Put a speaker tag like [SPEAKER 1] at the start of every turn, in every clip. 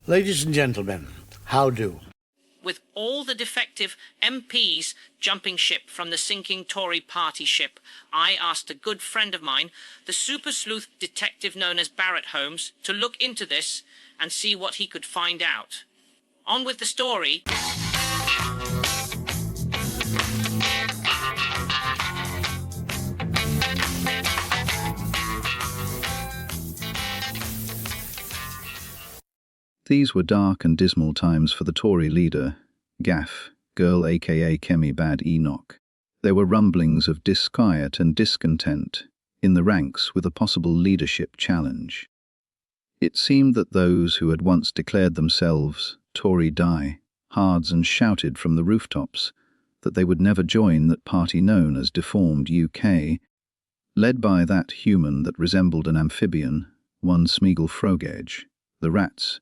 [SPEAKER 1] Ladies and gentlemen, how do?
[SPEAKER 2] With all the defective MPs jumping ship from the sinking Tory party ship, I asked a good friend of mine, the super sleuth detective known as Barrett Holmes, to look into this and see what he could find out. On with the story.
[SPEAKER 3] These were dark and dismal times for the Tory leader, Gaff, girl aka Kemi Bad Enoch. There were rumblings of disquiet and discontent in the ranks with a possible leadership challenge. It seemed that those who had once declared themselves Tory diehards and shouted from the rooftops that they would never join that party known as Deformed UK, led by that human that resembled an amphibian, one Smeagol Frogedge, the rats,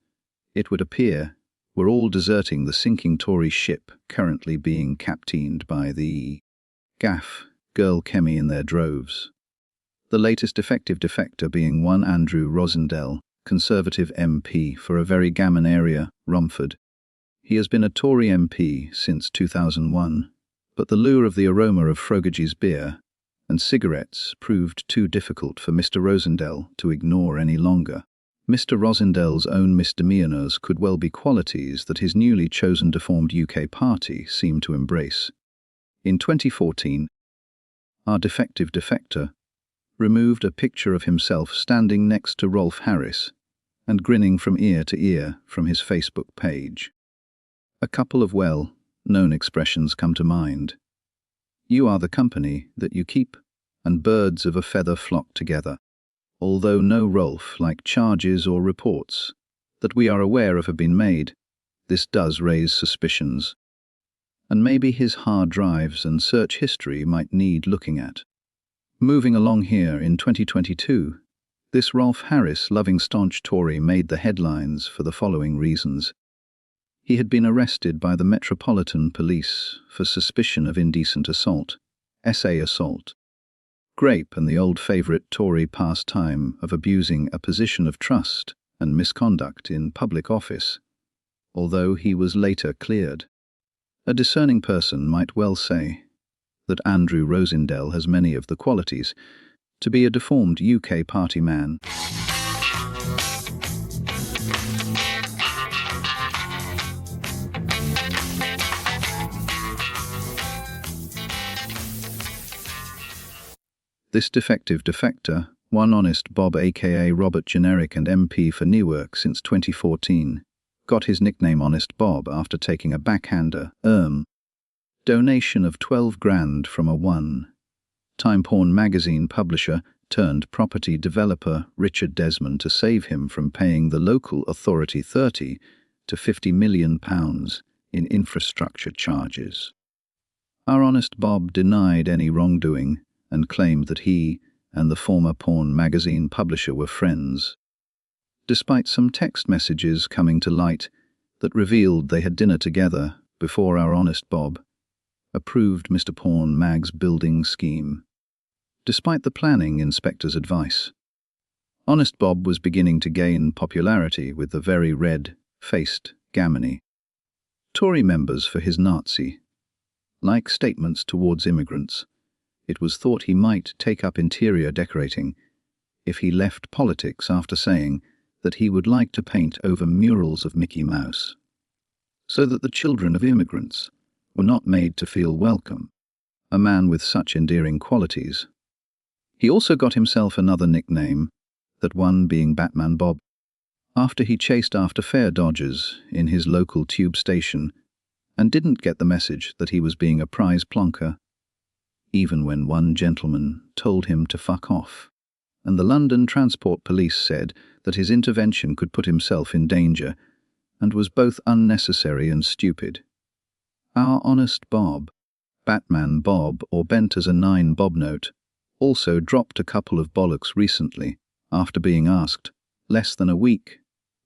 [SPEAKER 3] it would appear, were all deserting the sinking Tory ship currently being captained by the Gaff, girl Kemi in their droves. The latest effective defector being one Andrew Rosendell, Conservative MP for a very gammon area, Romford. He has been a Tory MP since 2001, but the lure of the aroma of Frogedge's beer and cigarettes proved too difficult for Mr. Rosendell to ignore any longer. Mr. Rosendell's own misdemeanors could well be qualities that his newly chosen Deformed UK party seemed to embrace. In 2014, our defective defector removed a picture of himself standing next to Rolf Harris and grinning from ear to ear from his Facebook page. A couple of well-known expressions come to mind. You are the company that you keep, and birds of a feather flock together. Although no Rolf-like charges or reports that we are aware of have been made, this does raise suspicions. And maybe his hard drives and search history might need looking at. Moving along here in 2022, this Rolf Harris loving staunch Tory made the headlines for the following reasons. He had been arrested by the Metropolitan Police for suspicion of indecent assault, SA assault, grape and the old favourite Tory pastime of abusing a position of trust and misconduct in public office, although he was later cleared. A discerning person might well say that Andrew Rosendell has many of the qualities to be a Deformed UK party man. This defective defector, one honest Bob aka Robert Generic and MP for Newark since 2014, got his nickname Honest Bob after taking a backhander, donation of 12 grand from a one-time porn magazine publisher turned property developer Richard Desmond to save him from paying the local authority £30 to £50 million in infrastructure charges. Our Honest Bob denied any wrongdoing and claimed that he and the former porn magazine publisher were friends, despite some text messages coming to light that revealed they had dinner together before our Honest Bob approved Mr. Porn Mag's building scheme. Despite the planning inspector's advice, Honest Bob was beginning to gain popularity with the very red-faced gammony Tory members for his Nazi-like statements towards immigrants. It was thought he might take up interior decorating if he left politics after saying that he would like to paint over murals of Mickey Mouse, so that the children of immigrants were not made to feel welcome. A man with such endearing qualities. He also got himself another nickname, that one being Batman Bob, after he chased after fare dodgers in his local tube station and didn't get the message that he was being a prize plonker, even when one gentleman told him to fuck off, and the London Transport Police said that his intervention could put himself in danger and was both unnecessary and stupid. Our Honest Bob, Batman Bob or bent as a 9 Bob note, also dropped a couple of bollocks recently after being asked, less than a week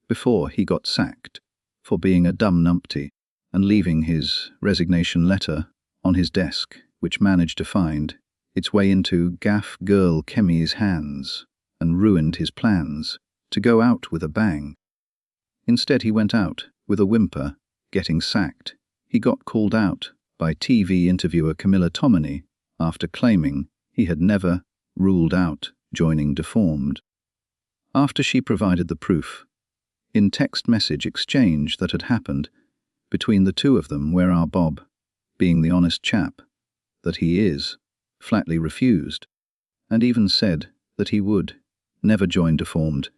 [SPEAKER 3] before he got sacked, for being a dumb numpty and leaving his resignation letter on his desk, which managed to find its way into Gaff girl Kemi's hands and ruined his plans to go out with a bang. Instead, he went out, with a whimper, getting sacked. He got called out by TV interviewer Camilla Tominey after claiming he had never ruled out joining Deformed. After she provided the proof, in text message exchange that had happened between the two of them, where our Bob, being the honest chap that he is, flatly refused, and even said that he would never join Deformed,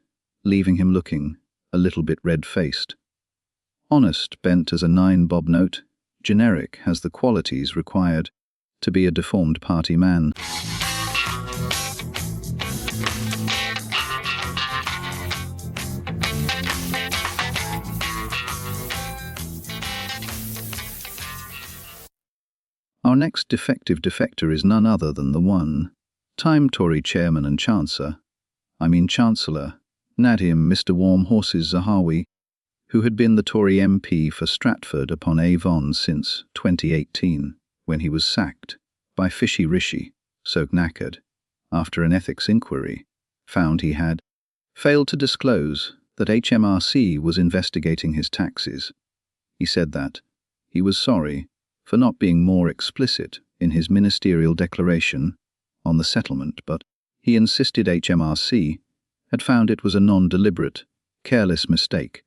[SPEAKER 3] leaving him looking a little bit red-faced. Honest bent as a 9 Bob note, generic has the qualities required to be a Deformed party man. Our next defective defector is none other than the one-time Tory chairman and Chancellor, Nadim Mr. Warm Horses Zahawi, who had been the Tory MP for Stratford-upon-Avon since 2018, when he was sacked by Fishy Rishi, so knackered, after an ethics inquiry, found he had failed to disclose that HMRC was investigating his taxes. He said that he was sorry for not being more explicit in his ministerial declaration on the settlement, but he insisted HMRC had found it was a non-deliberate, careless mistake.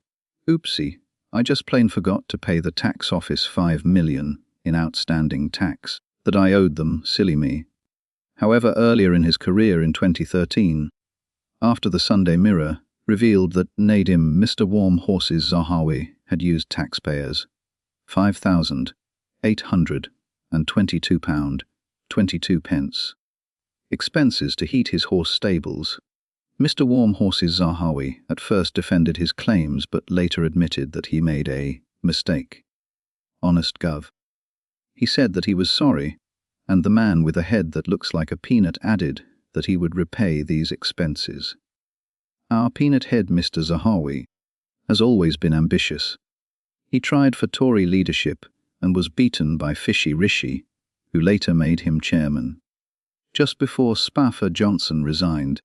[SPEAKER 3] Oopsie, I just plain forgot to pay the tax office $5 million in outstanding tax that I owed them, silly me. However, earlier in his career in 2013, after the Sunday Mirror revealed that Nadim Mr. Warm Horses Zahawi had used taxpayers' £5,822.22 expenses to heat his horse stables, Mr. Warm Horses Zahawi at first defended his claims but later admitted that he made a mistake. Honest Gov. He said that he was sorry, and the man with a head that looks like a peanut added that he would repay these expenses. Our peanut head Mr. Zahawi has always been ambitious. He tried for Tory leadership and was beaten by Fishy Rishi, who later made him chairman. Just before Spafford Johnson resigned,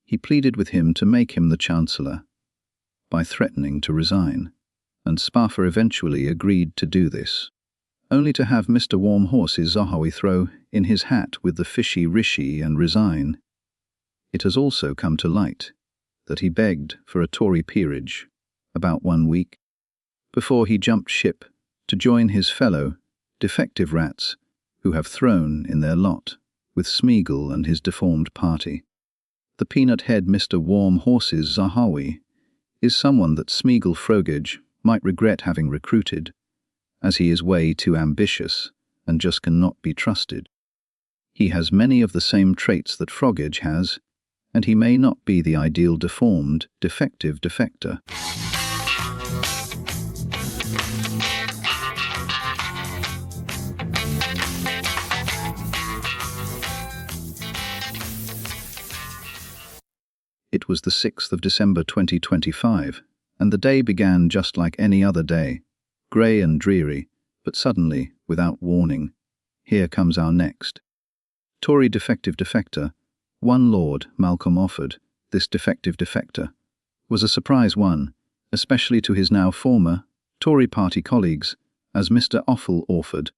[SPEAKER 3] he pleaded with him to make him the Chancellor by threatening to resign, and Spafford eventually agreed to do this, only to have Mr. Warm Horses Zahawi throw in his hat with the Fishy Rishi and resign. It has also come to light that he begged for a Tory peerage about 1 week before he jumped ship to join his fellow defective rats who have thrown in their lot with Smeagol and his Deformed party. The peanut head Mr. Warm Horses Zahawi is someone that Smeagol Frogage might regret having recruited, as he is way too ambitious and just cannot be trusted. He has many of the same traits that Frogage has, and he may not be the ideal Deformed defective defector. It was the 6th of December 2025, and the day began just like any other day, grey and dreary, but suddenly, without warning, here comes our next Tory defective defector. One Lord Malcolm offered this defective defector was a surprise one, especially to his now former Tory party colleagues, as Mr. Offal offered.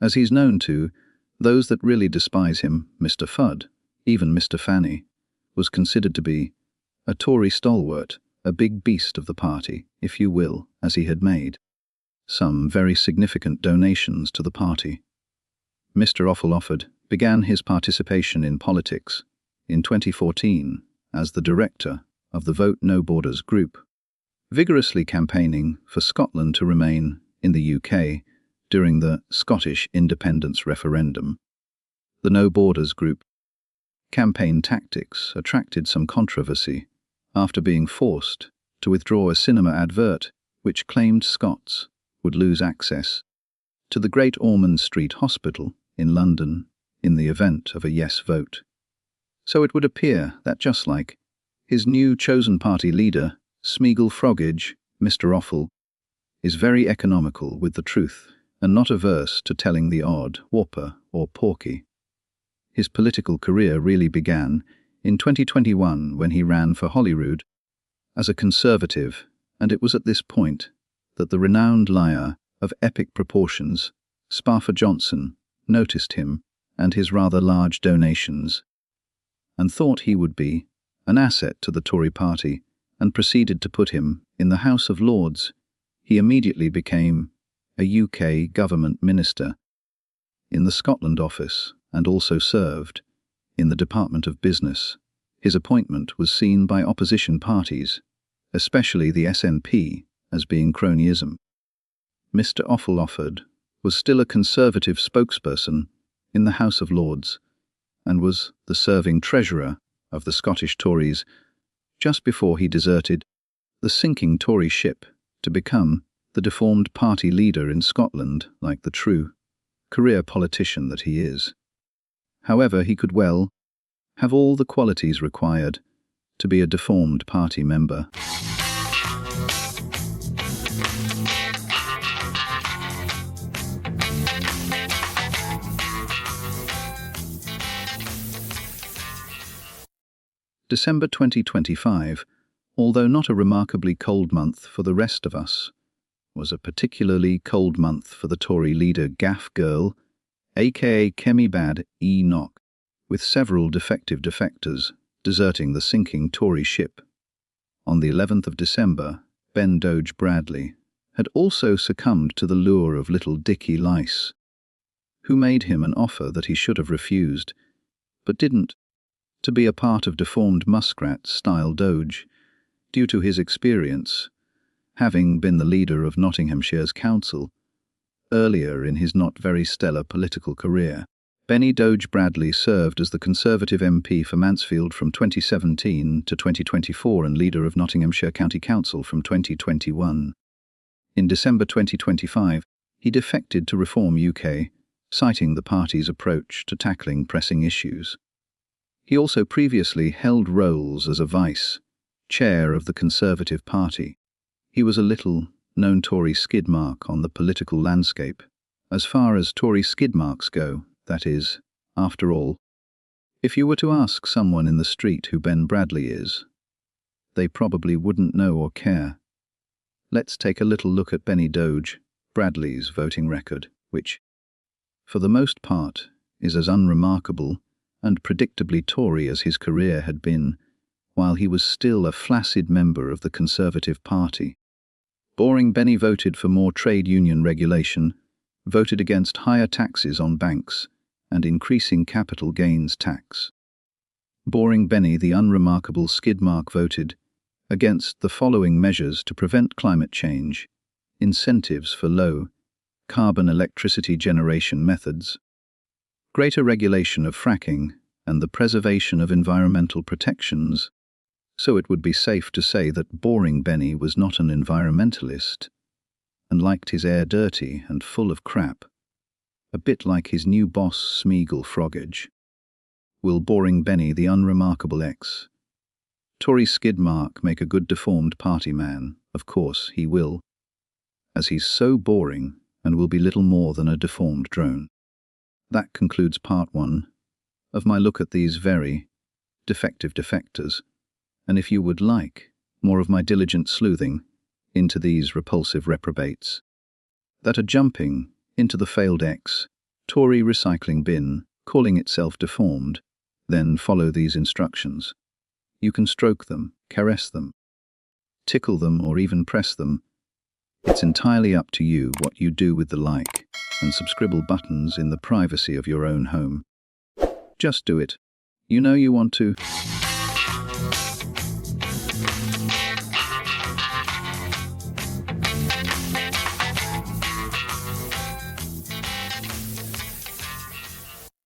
[SPEAKER 3] As he's known to those that really despise him, Mr. Fudd, even Mr. Fanny, was considered to be a Tory stalwart, a big beast of the party, if you will, as he had made some very significant donations to the party. Mr. Offal offered began his participation in politics in 2014 as the director of the Vote No Borders group, vigorously campaigning for Scotland to remain in the UK during the Scottish independence referendum. The No Borders group campaign tactics attracted some controversy after being forced to withdraw a cinema advert which claimed Scots would lose access to the Great Ormond Street Hospital in London in the event of a yes vote. So it would appear that just like his new chosen party leader, Smeagol Frogage, Mr. Offal, is very economical with the truth and not averse to telling the odd whopper or porky. His political career really began in 2021 when he ran for Holyrood as a Conservative And it was at this point that the renowned liar of epic proportions, Sparfer Johnson, noticed him and his rather large donations, and thought he would be an asset to the Tory party, and proceeded to put him in the House of Lords. He immediately became a UK government minister in the Scotland office and also served in the Department of Business. His appointment was seen by opposition parties, especially the SNP, as being cronyism. Mr. Offord was still a Conservative spokesperson in the House of Lords and was the serving treasurer of the Scottish Tories just before he deserted the sinking Tory ship to become the deformed party leader in Scotland, like the true career politician that he is. However, he could well have all the qualities required to be a deformed party member. December 2025, although not a remarkably cold month for the rest of us, was a particularly cold month for the Tory leader Gaff Girl, aka Kemi Bad Enoch, with several defective defectors deserting the sinking Tory ship. On the 11th of December, Ben Doge Bradley had also succumbed to the lure of little Dickie Lice, who made him an offer that he should have refused, but didn't, to be a part of deformed muskrat-style Doge, due to his experience, having been the leader of Nottinghamshire's council earlier in his not very stellar political career. Benny Doge Bradley served as the Conservative MP for Mansfield from 2017 to 2024 and leader of Nottinghamshire County Council from 2021. In December 2025, he defected to Reform UK, citing the party's approach to tackling pressing issues. He also previously held roles as a vice chair of the Conservative Party. He was a little-known Tory skidmark on the political landscape, as far as Tory skidmarks go, that is, after all. If you were to ask someone in the street who Ben Bradley is, they probably wouldn't know or care. Let's take a little look at Benny Doge Bradley's voting record, which, for the most part, is as unremarkable and predictably Tory as his career had been, while he was still a flaccid member of the Conservative Party. Boring Benny voted for more trade union regulation, voted against higher taxes on banks, and increasing capital gains tax. Boring Benny, the unremarkable skidmark, voted against the following measures to prevent climate change: incentives for low-carbon electricity generation methods, greater regulation of fracking, and the preservation of environmental protections. So it would be safe to say that Boring Benny was not an environmentalist, and liked his air dirty and full of crap, a bit like his new boss Smeagol Froggage. Will Boring Benny, the unremarkable Tory skidmark, make a good deformed party man? Of course he will, as he's so boring and will be little more than a deformed drone. That concludes part 1 of my look at these very defective defectors, and if you would like more of my diligent sleuthing into these repulsive reprobates that are jumping into the failed Tory recycling bin, calling itself deformed, then follow these instructions. You can stroke them, caress them, tickle them, or even press them. It's entirely up to you what you do with the like and subscribble buttons in the privacy of your own home. Just do it. You know you want to.